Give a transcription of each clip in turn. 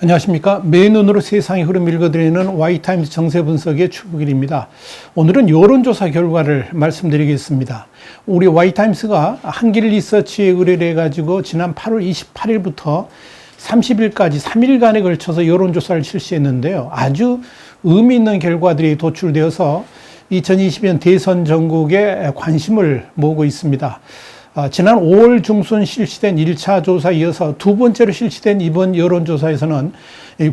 안녕하십니까. 맨눈으로 세상의 흐름 읽어드리는 Y타임스 정세분석의 추국일입니다. 오늘은 여론조사 결과를 말씀드리겠습니다. 우리 Y타임스가 한길 리서치에 의뢰를 해가지고 지난 8월 28일부터 30일까지 3일간에 걸쳐서 여론조사를 실시했는데요. 아주 의미 있는 결과들이 도출되어서 2020년 대선 전국에 관심을 모으고 있습니다. 지난 5월 중순 실시된 1차 조사에 이어서 두 번째로 실시된 이번 여론조사에서는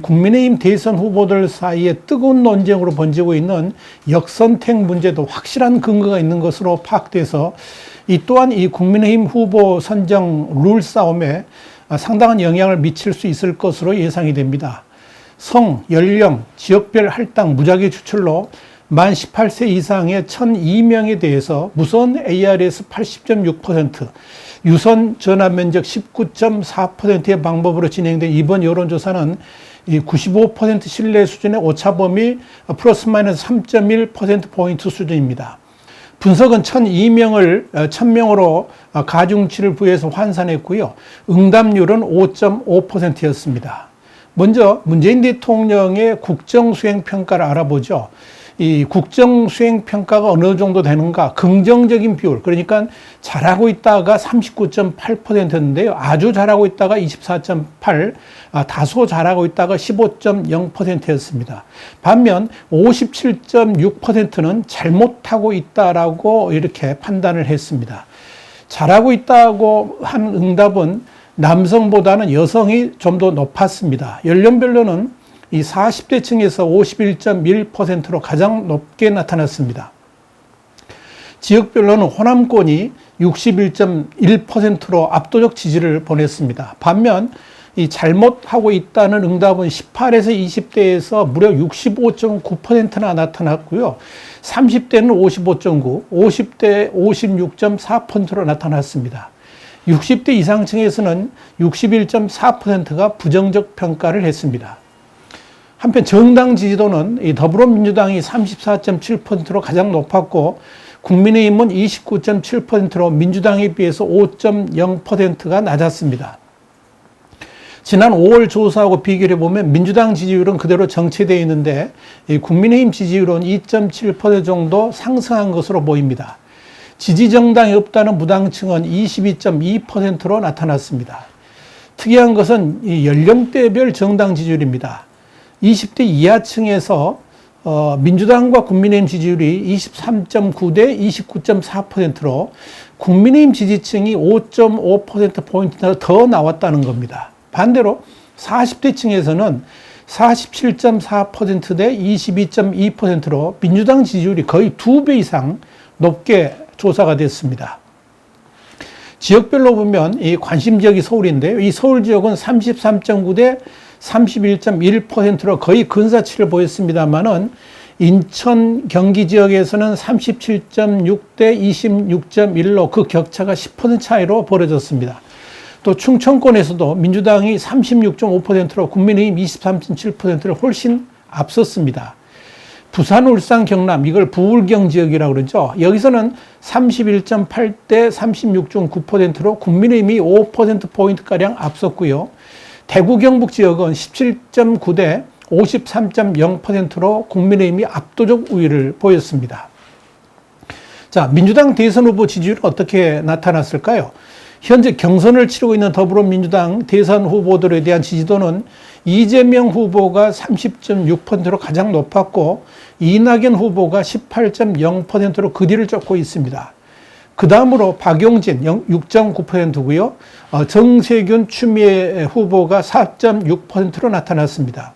국민의힘 대선 후보들 사이에 뜨거운 논쟁으로 번지고 있는 역선택 문제도 확실한 근거가 있는 것으로 파악돼서 이 또한 이 국민의힘 후보 선정 룰 싸움에 상당한 영향을 미칠 수 있을 것으로 예상이 됩니다. 성, 연령, 지역별 할당, 무작위 추출로 만 18세 이상의 1,002명에 대해서 무선 ARS 80.6%, 유선 전화 면적 19.4%의 방법으로 진행된 이번 여론조사는 95% 신뢰 수준의 오차 범위 플러스 마이너스 3.1%포인트 수준입니다. 분석은 1,002명으로 가중치를 부여해서 환산했고요. 응답률은 5.5%였습니다. 먼저 문재인 대통령의 국정수행평가를 알아보죠. 이 국정수행평가가 어느 정도 되는가, 긍정적인 비율, 그러니까 잘하고 있다가 39.8%였는데요. 아주 잘하고 있다가 24.8%, 다소 잘하고 있다가 15.0%였습니다. 반면 57.6%는 잘못하고 있다라고 이렇게 판단을 했습니다. 잘하고 있다고 한 응답은 남성보다는 여성이 좀 더 높았습니다. 연령별로는 이 40대 층에서 51.1%로 가장 높게 나타났습니다. 지역별로는 호남권이 61.1%로 압도적 지지를 보냈습니다. 반면 이 잘못하고 있다는 응답은 18에서 20대에서 무려 65.9%나 나타났고요. 30대는 55.9%, 50대 56.4%로 나타났습니다. 60대 이상층에서는 61.4%가 부정적 평가를 했습니다. 한편 정당 지지도는 이 더불어민주당이 34.7%로 가장 높았고 국민의힘은 29.7%로 민주당에 비해서 5.0%가 낮았습니다. 지난 5월 조사하고 비교해 보면 민주당 지지율은 그대로 정체되어 있는데 이 국민의힘 지지율은 2.7% 정도 상승한 것으로 보입니다. 지지 정당이 없다는 무당층은 22.2%로 나타났습니다. 특이한 것은 이 연령대별 정당 지지율입니다. 20대 이하층에서 민주당과 국민의힘 지지율이 23.9대 29.4%로 국민의힘 지지층이 5.5%포인트나 더 나왔다는 겁니다. 반대로 40대 층에서는 47.4%대 22.2%로 민주당 지지율이 거의 2배 이상 높게 조사가 됐습니다. 지역별로 보면 이 관심 지역이 서울인데요. 이 서울 지역은 33.9대 31.1%로 거의 근사치를 보였습니다만은 인천, 경기 지역에서는 37.6대 26.1로 그 격차가 10% 차이로 벌어졌습니다. 또 충청권에서도 민주당이 36.5%로 국민의힘 23.7%를 훨씬 앞섰습니다. 부산, 울산, 경남, 이걸 부울경 지역이라고 그러죠. 여기서는 31.8대 36.9%로 국민의힘이 5%포인트가량 앞섰고요. 대구, 경북 지역은 17.9대 53.0%로 국민의힘이 압도적 우위를 보였습니다. 자, 민주당 대선 후보 지지율은 어떻게 나타났을까요? 현재 경선을 치르고 있는 더불어민주당 대선 후보들에 대한 지지도는 이재명 후보가 30.6%로 가장 높았고 이낙연 후보가 18.0%로 그 뒤를 쫓고 있습니다. 그 다음으로 박용진 6.9%고요. 정세균, 추미애 후보가 4.6%로 나타났습니다.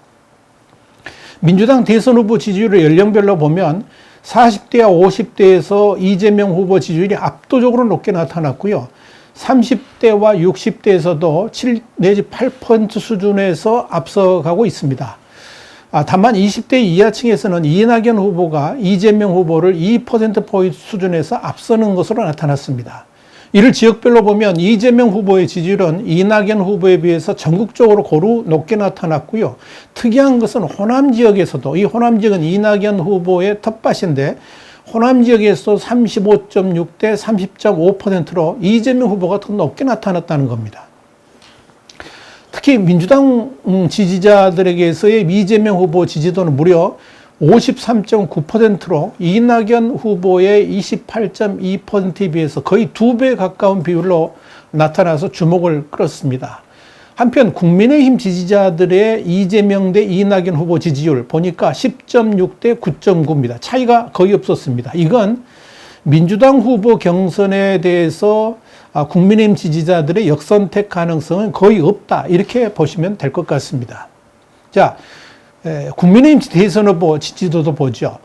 민주당 대선 후보 지지율을 연령별로 보면 40대와 50대에서 이재명 후보 지지율이 압도적으로 높게 나타났고요. 30대와 60대에서도 7 내지 8% 수준에서 앞서가고 있습니다. 다만 20대 이하층에서는 이낙연 후보가 이재명 후보를 2%포인트 수준에서 앞서는 것으로 나타났습니다. 이를 지역별로 보면 이재명 후보의 지지율은 이낙연 후보에 비해서 전국적으로 고루 높게 나타났고요. 특이한 것은 호남 지역에서도, 이 호남 지역은 이낙연 후보의 텃밭인데 호남 지역에서 35.6대 30.5%로 이재명 후보가 더 높게 나타났다는 겁니다. 특히 민주당 지지자들에게서의 이재명 후보 지지도는 무려 53.9%로 이낙연 후보의 28.2%에 비해서 거의 2배 가까운 비율로 나타나서 주목을 끌었습니다. 한편 국민의힘 지지자들의 이재명 대 이낙연 후보 지지율 보니까 10.6 대 9.9입니다. 차이가 거의 없었습니다. 이건 민주당 후보 경선에 대해서 국민의힘 지지자들의 역선택 가능성은 거의 없다. 이렇게 보시면 될 것 같습니다. 자, 국민의힘 대선 후보 지지도도 보죠.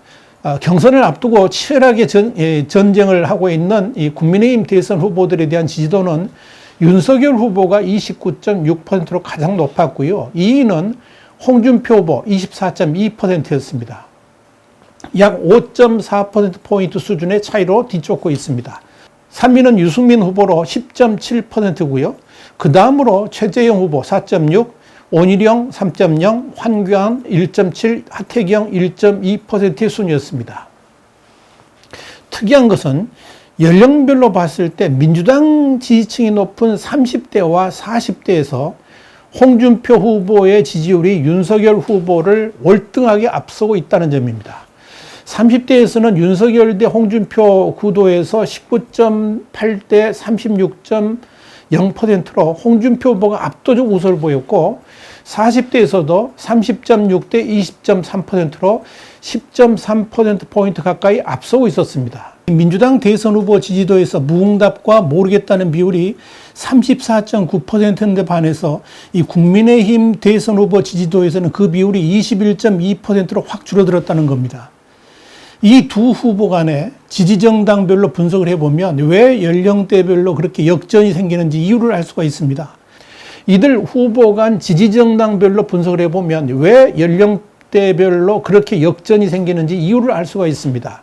경선을 앞두고 치열하게 전쟁을 하고 있는 이 국민의힘 대선 후보들에 대한 지지도는 윤석열 후보가 29.6%로 가장 높았고요. 2위는 홍준표 후보 24.2%였습니다. 약 5.4%포인트 수준의 차이로 뒤쫓고 있습니다. 3위는 유승민 후보로 10.7%고요. 그 다음으로 최재형 후보 4.6, 원희룡 3.0, 황교안 1.7, 하태경 1.2%의 순이었습니다. 특이한 것은 연령별로 봤을 때 민주당 지지층이 높은 30대와 40대에서 홍준표 후보의 지지율이 윤석열 후보를 월등하게 앞서고 있다는 점입니다. 30대에서는 윤석열 대 홍준표 구도에서 19.8대 36.0%로 홍준표 후보가 압도적 우세를 보였고 40대에서도 30.6대 20.3%로 10.3%포인트 가까이 앞서고 있었습니다. 민주당 대선 후보 지지도에서 무응답과 모르겠다는 비율이 34.9%인데 반해서 이 국민의힘 대선 후보 지지도에서는 그 비율이 21.2%로 확 줄어들었다는 겁니다. 이 두 후보 간의 지지정당별로 분석을 해보면 왜 연령대별로 그렇게 역전이 생기는지 이유를 알 수가 있습니다. 이들 후보 간 지지정당별로 분석을 해보면 왜 연령대별로 그렇게 역전이 생기는지 이유를 알 수가 있습니다.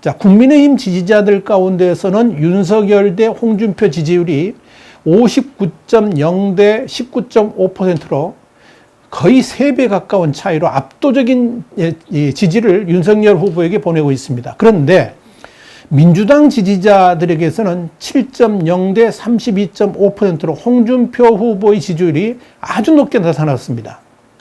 자, 국민의힘 지지자들 가운데서는 윤석열 대 홍준표 지지율이 59.0 대 19.5%로 거의 3배 가까운 차이로 압도적인 지지를 윤석열 후보에게 보내고 있습니다. 그런데 민주당 지지자들에게서는 7.0 대 32.5%로 홍준표 후보의 지지율이 아주 높게 나타났습니다.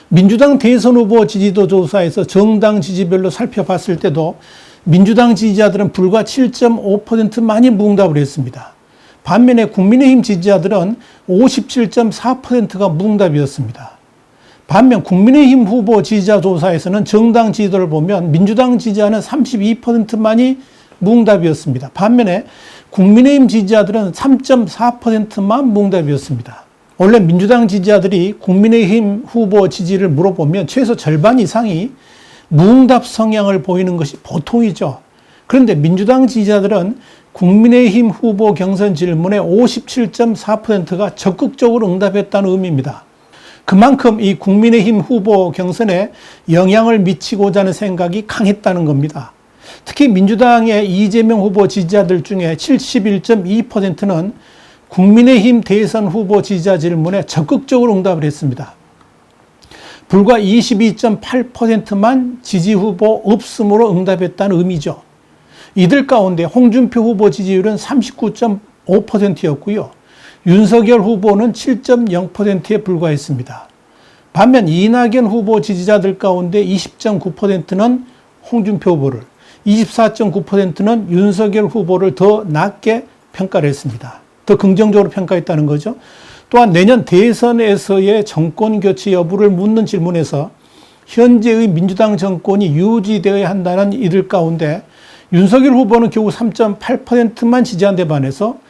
민주당 대선 후보 지지도 조사에서 정당 지지별로 살펴봤을 때도 민주당 지지자들은 불과 7.5% 많이 무응답을 했습니다. 반면에 국민의힘 지지자들은 57.4%가 무응답이었습니다. 반면 국민의힘 후보 지지자 조사에서는 정당 지지도를 보면 민주당 지지자는 32%만이 무응답이었습니다. 반면에 국민의힘 지지자들은 3.4%만 무응답이었습니다. 원래 민주당 지지자들이 국민의힘 후보 지지를 물어보면 최소 절반 이상이 무응답 성향을 보이는 것이 보통이죠. 그런데 민주당 지지자들은 국민의힘 후보 경선 질문에 57.4%가 적극적으로 응답했다는 의미입니다. 그만큼 이 국민의힘 후보 경선에 영향을 미치고자 하는 생각이 강했다는 겁니다. 특히 민주당의 이재명 후보 지지자들 중에 71.2%는 국민의힘 대선 후보 지지자 질문에 적극적으로 응답을 했습니다. 불과 22.8%만 지지 후보 없음으로 응답했다는 의미죠. 이들 가운데 홍준표 후보 지지율은 39.5%였고요. 윤석열 후보는 7.0%에 불과했습니다. 반면 이낙연 후보 지지자들 가운데 20.9%는 홍준표 후보를, 24.9%는 윤석열 후보를 더 낮게 평가를 했습니다. 더 긍정적으로 평가했다는 거죠. 또한 내년 대선에서의 정권 교체 여부를 묻는 질문에서 현재의 민주당 정권이 유지되어야 한다는 이들 가운데 윤석열 후보는 겨우 3.8%만 지지한 데 반해서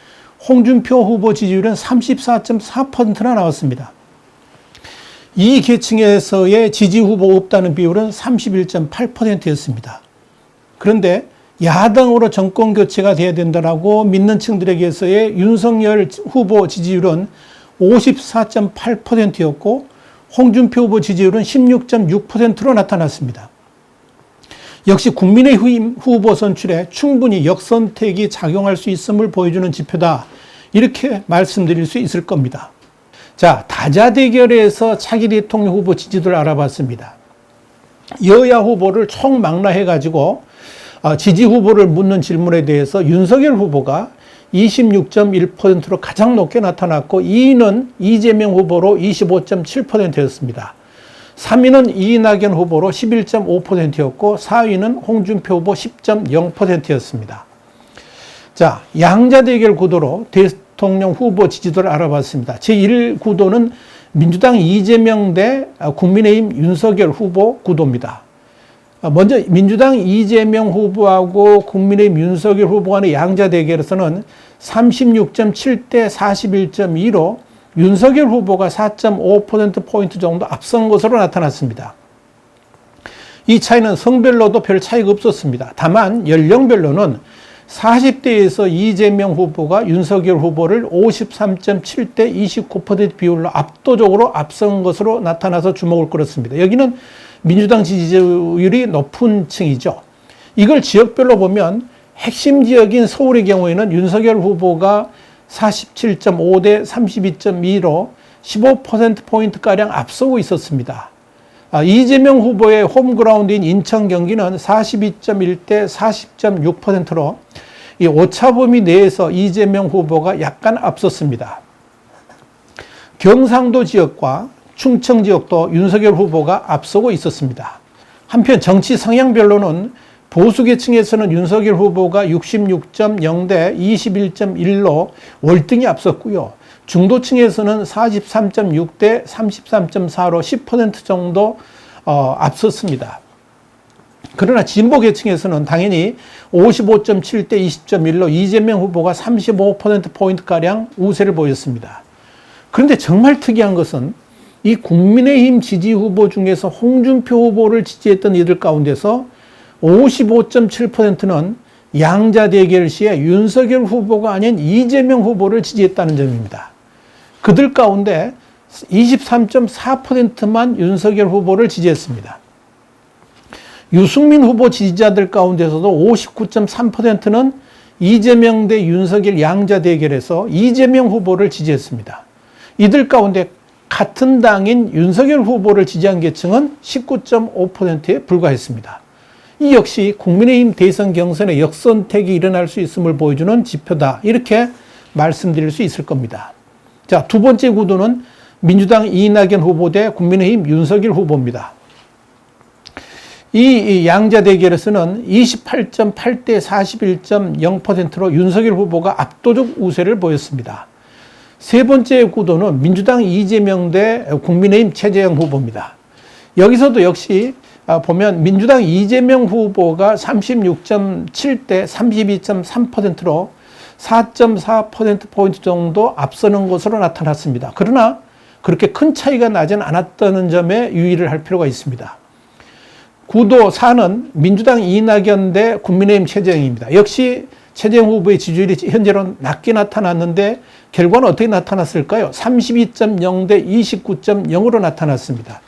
홍준표 후보 지지율은 34.4%나 나왔습니다. 이 계층에서의 지지 후보 없다는 비율은 31.8%였습니다. 그런데 야당으로 정권 교체가 돼야 된다라고 믿는 층들에게서의 윤석열 후보 지지율은 54.8%였고 홍준표 후보 지지율은 16.6%로 나타났습니다. 역시 국민의힘 후보 선출에 충분히 역선택이 작용할 수 있음을 보여주는 지표다. 이렇게 말씀드릴 수 있을 겁니다. 자, 다자대결에서 차기 대통령 후보 지지도를 알아봤습니다. 여야 후보를 총망라해가지고 지지 후보를 묻는 질문에 대해서 윤석열 후보가 26.1%로 가장 높게 나타났고 2위는 이재명 후보로 25.7%였습니다. 3위는 이낙연 후보로 11.5%였고 4위는 홍준표 후보 10.0%였습니다. 자, 양자 대결 구도로 대통령 후보 지지도를 알아봤습니다. 제1구도는 민주당 이재명 대 국민의힘 윤석열 후보 구도입니다. 먼저 민주당 이재명 후보하고 국민의힘 윤석열 후보 간의 양자 대결에서는 36.7대 41.2로 윤석열 후보가 4.5%포인트 정도 앞선 것으로 나타났습니다. 이 차이는 성별로도 별 차이가 없었습니다. 다만 연령별로는 40대에서 이재명 후보가 윤석열 후보를 53.7대 29% 비율로 압도적으로 앞선 것으로 나타나서 주목을 끌었습니다. 여기는 민주당 지지율이 높은 층이죠. 이걸 지역별로 보면 핵심 지역인 서울의 경우에는 윤석열 후보가 47.5대 32.2로 15%포인트가량 앞서고 있었습니다. 이재명 후보의 홈그라운드인 인천 경기는 42.1대 40.6%로 이 오차범위 내에서 이재명 후보가 약간 앞섰습니다. 경상도 지역과 충청 지역도 윤석열 후보가 앞서고 있었습니다. 한편 정치 성향별로는 보수계층에서는 윤석열 후보가 66.0대 21.1로 월등히 앞섰고요. 중도층에서는 43.6대 33.4로 10% 정도 앞섰습니다. 그러나 진보계층에서는 당연히 55.7대 20.1로 이재명 후보가 35%포인트가량 우세를 보였습니다. 그런데 정말 특이한 것은 이 국민의힘 지지 후보 중에서 홍준표 후보를 지지했던 이들 가운데서 55.7%는 양자 대결 시에 윤석열 후보가 아닌 이재명 후보를 지지했다는 점입니다. 그들 가운데 23.4%만 윤석열 후보를 지지했습니다. 유승민 후보 지지자들 가운데서도 59.3%는 이재명 대 윤석열 양자 대결에서 이재명 후보를 지지했습니다. 이들 가운데 같은 당인 윤석열 후보를 지지한 계층은 19.5%에 불과했습니다. 이 역시 국민의힘 대선 경선에 역선택이 일어날 수 있음을 보여주는 지표다. 이렇게 말씀드릴 수 있을 겁니다. 자, 두 번째 구도는 민주당 이낙연 후보 대 국민의힘 윤석열 후보입니다. 이 양자 대결에서는 28.8대 41.0%로 윤석열 후보가 압도적 우세를 보였습니다. 세 번째 구도는 민주당 이재명 대 국민의힘 최재형 후보입니다. 여기서도 역시 보면 민주당 이재명 후보가 36.7대 32.3%로 4.4%포인트 정도 앞서는 것으로 나타났습니다. 그러나 그렇게 큰 차이가 나진 않았다는 점에 유의를 할 필요가 있습니다. 구도 4는 민주당 이낙연 대 국민의힘 최재형입니다. 역시 최재형 후보의 지지율이 현재로 낮게 나타났는데 결과는 어떻게 나타났을까요? 32.0대 29.0으로 나타났습니다.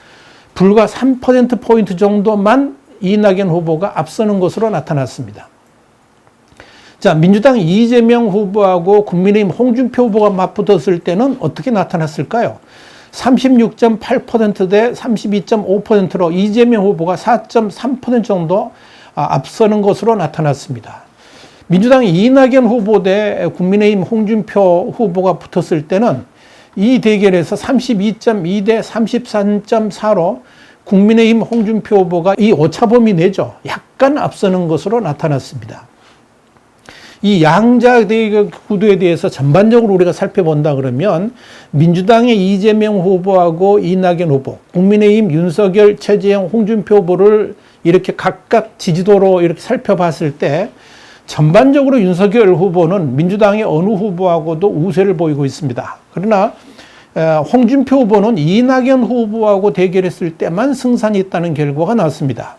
불과 3%포인트 정도만 이낙연 후보가 앞서는 것으로 나타났습니다. 자, 민주당 이재명 후보하고 국민의힘 홍준표 후보가 맞붙었을 때는 어떻게 나타났을까요? 36.8% 대 32.5%로 이재명 후보가 4.3% 정도 앞서는 것으로 나타났습니다. 민주당 이낙연 후보 대 국민의힘 홍준표 후보가 붙었을 때는 이 대결에서 32.2대 33.4로 국민의힘 홍준표 후보가 이 오차범위 내죠. 약간 앞서는 것으로 나타났습니다. 이 양자 대결 구도에 대해서 전반적으로 우리가 살펴본다 그러면 민주당의 이재명 후보하고 이낙연 후보, 국민의힘 윤석열, 최재형, 홍준표 후보를 이렇게 각각 지지도로 이렇게 살펴봤을 때 전반적으로 윤석열 후보는 민주당의 어느 후보하고도 우세를 보이고 있습니다. 그러나 홍준표 후보는 이낙연 후보하고 대결했을 때만 승산이 있다는 결과가 나왔습니다.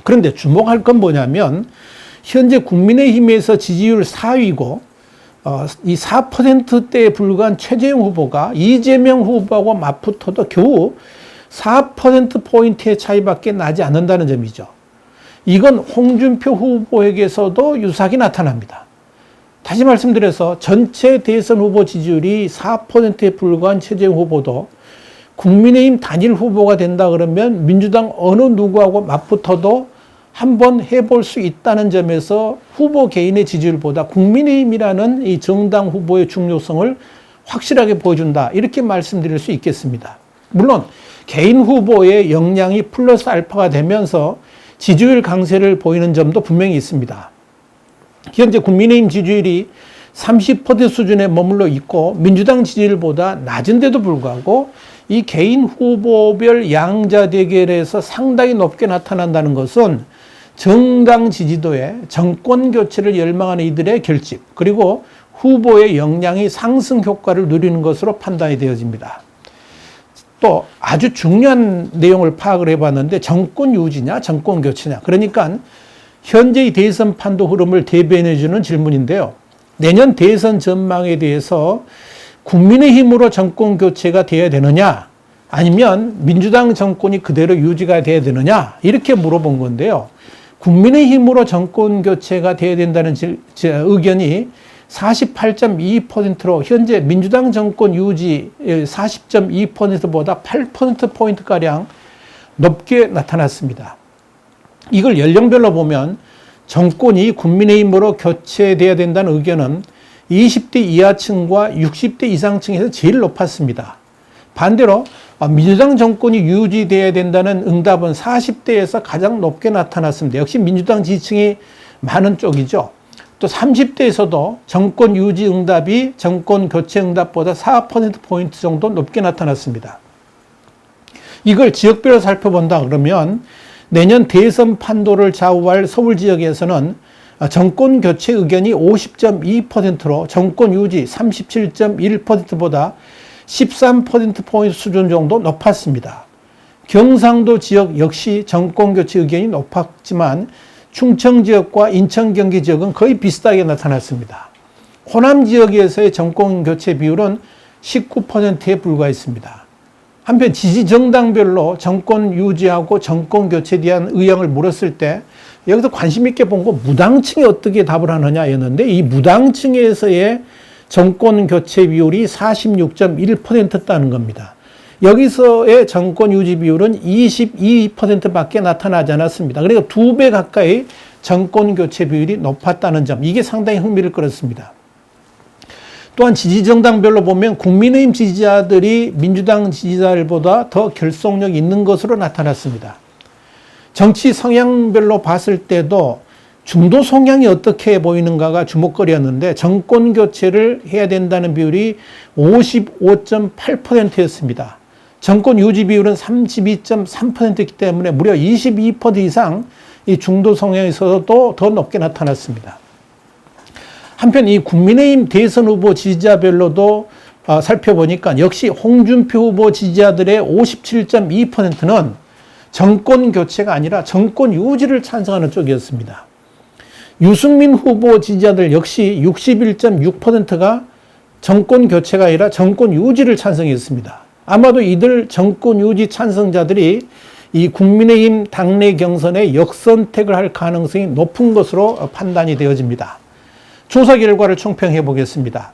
그런데 주목할 건 뭐냐면 현재 국민의힘에서 지지율 4위고 이 4%대에 불과한 최재형 후보가 이재명 후보하고 맞붙어도 겨우 4%포인트의 차이밖에 나지 않는다는 점이죠. 이건 홍준표 후보에게서도 유사하게 나타납니다. 다시 말씀드려서 전체 대선 후보 지지율이 4%에 불과한 최재형 후보도 국민의힘 단일 후보가 된다 그러면 민주당 어느 누구하고 맞붙어도 한번 해볼 수 있다는 점에서 후보 개인의 지지율보다 국민의힘이라는 이 정당 후보의 중요성을 확실하게 보여준다. 이렇게 말씀드릴 수 있겠습니다. 물론 개인 후보의 역량이 플러스 알파가 되면서 지지율 강세를 보이는 점도 분명히 있습니다. 현재 국민의힘 지지율이 30% 수준에 머물러 있고 민주당 지지율보다 낮은데도 불구하고 이 개인 후보별 양자 대결에서 상당히 높게 나타난다는 것은 정당 지지도에 정권 교체를 열망하는 이들의 결집, 그리고 후보의 역량이 상승 효과를 누리는 것으로 판단이 되어집니다. 또 아주 중요한 내용을 파악을 해봤는데 정권 유지냐 정권 교체냐, 그러니까 현재의 대선 판도 흐름을 대변해주는 질문인데요. 내년 대선 전망에 대해서 국민의힘으로 정권 교체가 돼야 되느냐 아니면 민주당 정권이 그대로 유지가 돼야 되느냐 이렇게 물어본 건데요. 국민의힘으로 정권 교체가 돼야 된다는 의견이 48.2%로 현재 민주당 정권 유지 40.2%보다 8%포인트가량 높게 나타났습니다. 이걸 연령별로 보면 정권이 국민의힘으로 교체돼야 된다는 의견은 20대 이하층과 60대 이상층에서 제일 높았습니다. 반대로 민주당 정권이 유지돼야 된다는 응답은 40대에서 가장 높게 나타났습니다. 역시 민주당 지지층이 많은 쪽이죠. 또 30대에서도 정권 유지 응답이 정권 교체 응답보다 4%포인트 정도 높게 나타났습니다. 이걸 지역별로 살펴본다 그러면 내년 대선 판도를 좌우할 서울 지역에서는 정권 교체 의견이 50.2%로 정권 유지 37.1%보다 13%포인트 수준 정도 높았습니다. 경상도 지역 역시 정권 교체 의견이 높았지만 충청 지역과 인천 경기 지역은 거의 비슷하게 나타났습니다. 호남 지역에서의 정권 교체 비율은 19%에 불과했습니다. 한편 지지 정당별로 정권 유지하고 정권 교체에 대한 의향을 물었을 때 여기서 관심 있게 본 거 무당층이 어떻게 답을 하느냐였는데, 이 무당층에서의 정권 교체 비율이 46.1%였다는 겁니다. 여기서의 정권 유지 비율은 22%밖에 나타나지 않았습니다. 그러니까 2배 가까이 정권 교체 비율이 높았다는 점, 이게 상당히 흥미를 끌었습니다. 또한 지지정당별로 보면 국민의힘 지지자들이 민주당 지지자들보다 더 결속력이 있는 것으로 나타났습니다. 정치 성향별로 봤을 때도 중도 성향이 어떻게 보이는가가 주목거리였는데 정권 교체를 해야 된다는 비율이 55.8%였습니다. 정권 유지 비율은 32.3%이기 때문에 무려 22% 이상 이 중도 성향에서도 더 높게 나타났습니다. 한편 이 국민의힘 대선 후보 지지자별로도 살펴보니까 역시 홍준표 후보 지지자들의 57.2%는 정권 교체가 아니라 정권 유지를 찬성하는 쪽이었습니다. 유승민 후보 지지자들 역시 61.6%가 정권 교체가 아니라 정권 유지를 찬성했습니다. 아마도 이들 정권 유지 찬성자들이 이 국민의힘 당내 경선에 역선택을 할 가능성이 높은 것으로 판단이 되어집니다. 조사 결과를 총평해 보겠습니다.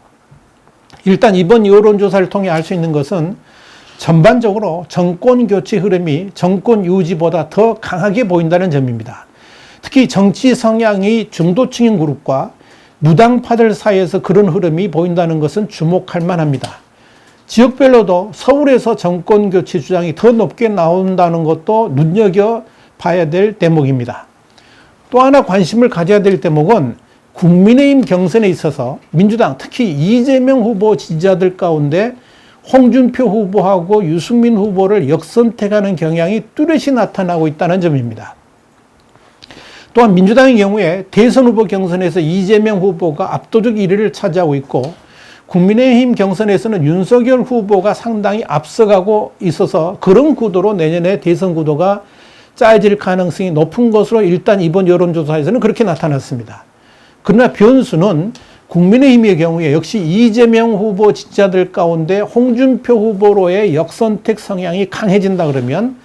일단 이번 여론조사를 통해 알 수 있는 것은 전반적으로 정권 교체 흐름이 정권 유지보다 더 강하게 보인다는 점입니다. 특히 정치 성향이 중도층인 그룹과 무당파들 사이에서 그런 흐름이 보인다는 것은 주목할 만합니다. 지역별로도 서울에서 정권 교체 주장이 더 높게 나온다는 것도 눈여겨봐야 될 대목입니다. 또 하나 관심을 가져야 될 대목은 국민의힘 경선에 있어서 민주당, 특히 이재명 후보 지지자들 가운데 홍준표 후보하고 유승민 후보를 역선택하는 경향이 뚜렷이 나타나고 있다는 점입니다. 또한 민주당의 경우에 대선 후보 경선에서 이재명 후보가 압도적 1위를 차지하고 있고 국민의힘 경선에서는 윤석열 후보가 상당히 앞서가고 있어서 그런 구도로 내년에 대선 구도가 짜여질 가능성이 높은 것으로 일단 이번 여론조사에서는 그렇게 나타났습니다. 그러나 변수는 국민의힘의 경우에 역시 이재명 후보 지지자들 가운데 홍준표 후보로의 역선택 성향이 강해진다 그러면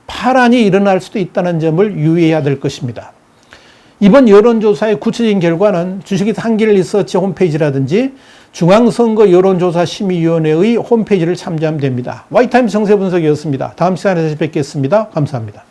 파란이 일어날 수도 있다는 점을 유의해야 될 것입니다. 이번 여론조사의 구체적인 결과는 주식이 한길 리서치 홈페이지라든지 중앙선거 여론조사심의위원회의 홈페이지를 참조하면 됩니다. 와이타임스 정세분석이었습니다. 다음 시간에 다시 뵙겠습니다. 감사합니다.